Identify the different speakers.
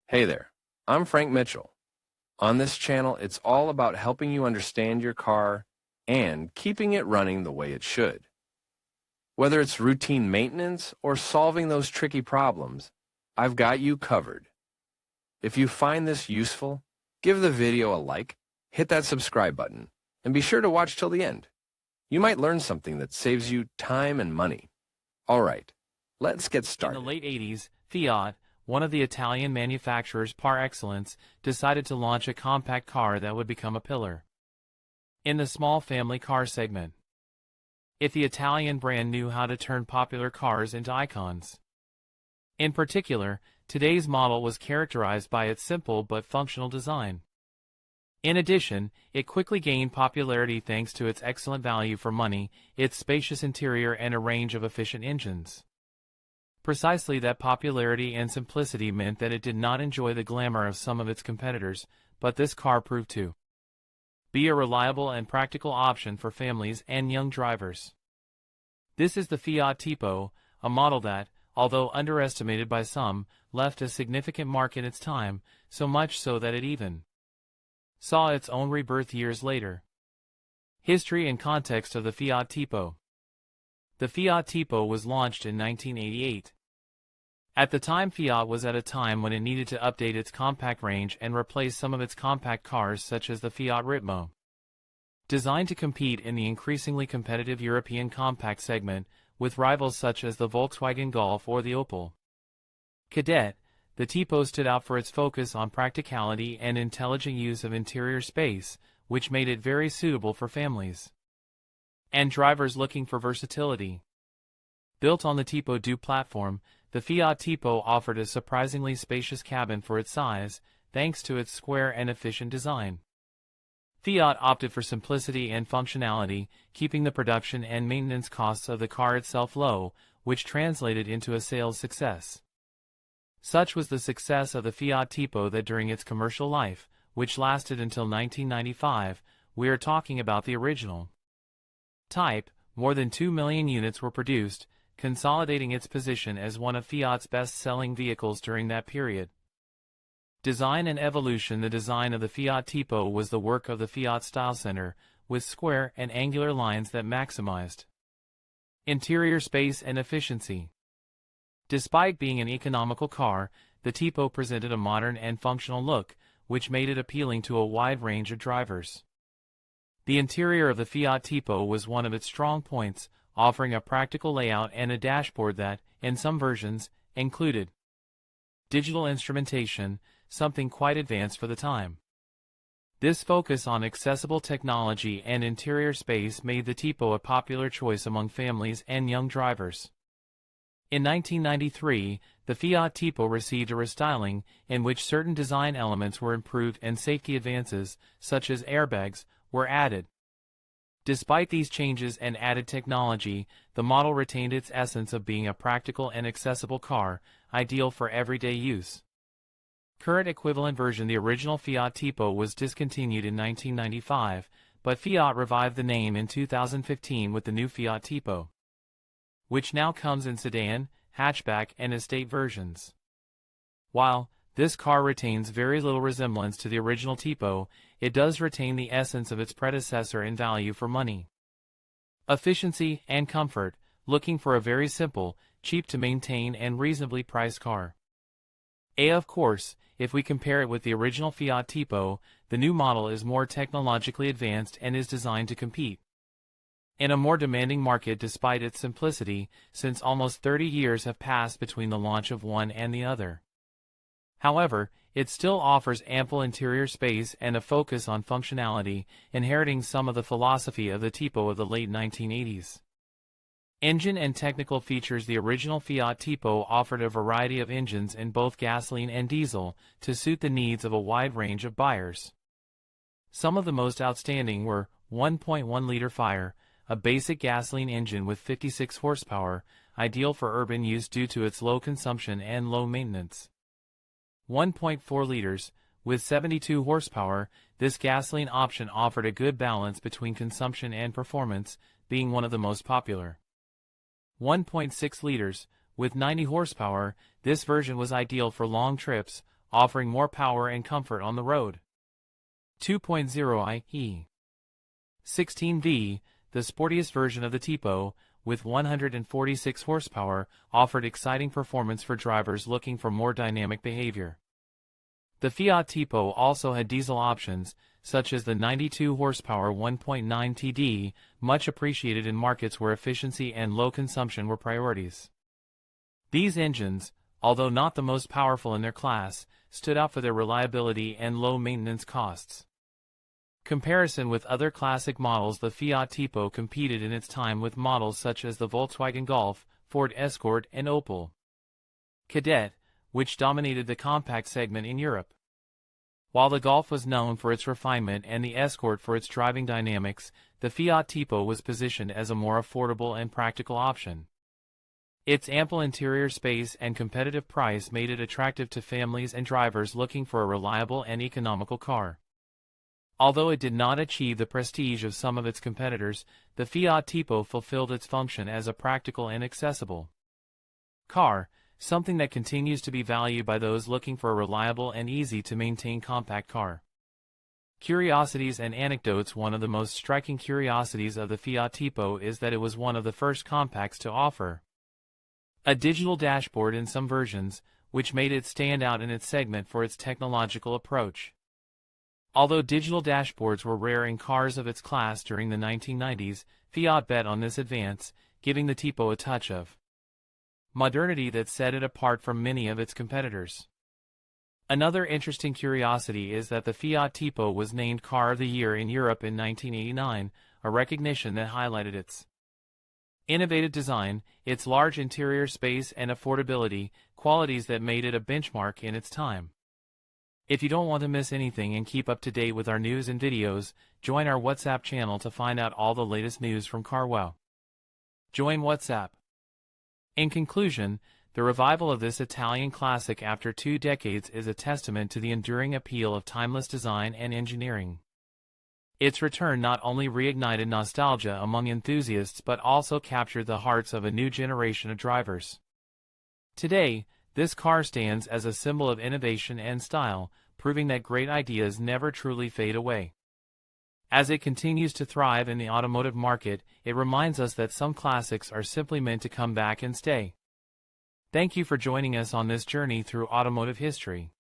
Speaker 1: Hey there, I'm Frank Mitchell. On this channel, it's all about helping you understand your car and keeping it running the way it should. Whether it's routine maintenance or solving those tricky problems, I've got you covered. If you find this useful, give the video a like, hit that subscribe button, and be sure to watch till the end. You might learn something that saves you time and money. All right, let's get started.
Speaker 2: In the late 80s, Fiat, one of the Italian manufacturers par excellence, decided to launch a compact car that would become a pillar in the small family car segment. If the Italian brand knew how to turn popular cars into icons. In particular, today's model was characterized by its simple but functional design. In addition, it quickly gained popularity thanks to its excellent value for money, its spacious interior, and a range of efficient engines. Precisely that popularity and simplicity meant that it did not enjoy the glamour of some of its competitors, but this car proved to be a reliable and practical option for families and young drivers. This is the Fiat Tipo, a model that, although underestimated by some, left a significant mark in its time, so much so that it even saw its own rebirth years later. History and context of the Fiat Tipo. The Fiat Tipo was launched in 1988. At the time, Fiat was at a time when it needed to update its compact range and replace some of its compact cars such as the Fiat Ritmo. Designed to compete in the increasingly competitive European compact segment with rivals such as the Volkswagen Golf or the Opel Kadett, the Tipo stood out for its focus on practicality and intelligent use of interior space, which made it very suitable for families and drivers looking for versatility. Built on the Tipo 2 platform, the Fiat Tipo offered a surprisingly spacious cabin for its size, thanks to its square and efficient design. Fiat opted for simplicity and functionality, keeping the production and maintenance costs of the car itself low, which translated into a sales success. Such was the success of the Fiat Tipo that during its commercial life, which lasted until 1995, we are talking about the original type, more than 2 million units were produced, consolidating its position as one of Fiat's best-selling vehicles during that period. Design and evolution. The design of the Fiat Tipo was the work of the Fiat Style Center, with square and angular lines that maximized interior space and efficiency. Despite being an economical car, the Tipo presented a modern and functional look, which made it appealing to a wide range of drivers. The interior of the Fiat Tipo was one of its strong points, offering a practical layout and a dashboard that, in some versions, included digital instrumentation, something quite advanced for the time. This focus on accessible technology and interior space made the Tipo a popular choice among families and young drivers. In 1993, the Fiat Tipo received a restyling, in which certain design elements were improved and safety advances, such as airbags, were added. Despite these changes and added technology, the model retained its essence of being a practical and accessible car, ideal for everyday use. Current equivalent version. The original Fiat Tipo was discontinued in 1995, but Fiat revived the name in 2015 with the new Fiat Tipo, which now comes in sedan, hatchback, and estate versions. While this car retains very little resemblance to the original Tipo, it does retain the essence of its predecessor in value for money, efficiency, and comfort, looking for a very simple, cheap to maintain and reasonably priced car. Of course, if we compare it with the original Fiat Tipo, the new model is more technologically advanced and is designed to compete in a more demanding market despite its simplicity, since almost 30 years have passed between the launch of one and the other. However, it still offers ample interior space and a focus on functionality, inheriting some of the philosophy of the Tipo of the late 1980s. Engine and technical features. The original Fiat Tipo offered a variety of engines in both gasoline and diesel to suit the needs of a wide range of buyers. Some of the most outstanding were 1.1-liter Fire, a basic gasoline engine with 56 horsepower, ideal for urban use due to its low consumption and low maintenance. 1.4 liters, with 72 horsepower, this gasoline option offered a good balance between consumption and performance, being one of the most popular. 1.6 liters, with 90 horsepower, this version was ideal for long trips, offering more power and comfort on the road. 2.0 IE 16V, the sportiest version of the Tipo, with 146 horsepower, offered exciting performance for drivers looking for more dynamic behavior. The Fiat Tipo also had diesel options, such as the 92 horsepower 1.9 TD, much appreciated in markets where efficiency and low consumption were priorities. These engines, although not the most powerful in their class, stood out for their reliability and low maintenance costs. Comparison with other classic models, the Fiat Tipo competed in its time with models such as the Volkswagen Golf, Ford Escort, and Opel Kadett, which dominated the compact segment in Europe. While the Golf was known for its refinement and the Escort for its driving dynamics, the Fiat Tipo was positioned as a more affordable and practical option. Its ample interior space and competitive price made it attractive to families and drivers looking for a reliable and economical car. Although it did not achieve the prestige of some of its competitors, the Fiat Tipo fulfilled its function as a practical and accessible car, something that continues to be valued by those looking for a reliable and easy-to-maintain compact car. Curiosities and anecdotes. One of the most striking curiosities of the Fiat Tipo is that it was one of the first compacts to offer a digital dashboard in some versions, which made it stand out in its segment for its technological approach. Although digital dashboards were rare in cars of its class during the 1990s, Fiat bet on this advance, giving the Tipo a touch of modernity that set it apart from many of its competitors. Another interesting curiosity is that the Fiat Tipo was named Car of the Year in Europe in 1989, a recognition that highlighted its innovative design, its large interior space and affordability, qualities that made it a benchmark in its time. If you don't want to miss anything and keep up to date with our news and videos, join our WhatsApp channel to find out all the latest news from CarWow. Join WhatsApp. In conclusion, the revival of this Italian classic after 2 decades is a testament to the enduring appeal of timeless design and engineering. Its return not only reignited nostalgia among enthusiasts but also captured the hearts of a new generation of drivers. Today, this car stands as a symbol of innovation and style, proving that great ideas never truly fade away. As it continues to thrive in the automotive market, it reminds us that some classics are simply meant to come back and stay. Thank you for joining us on this journey through automotive history.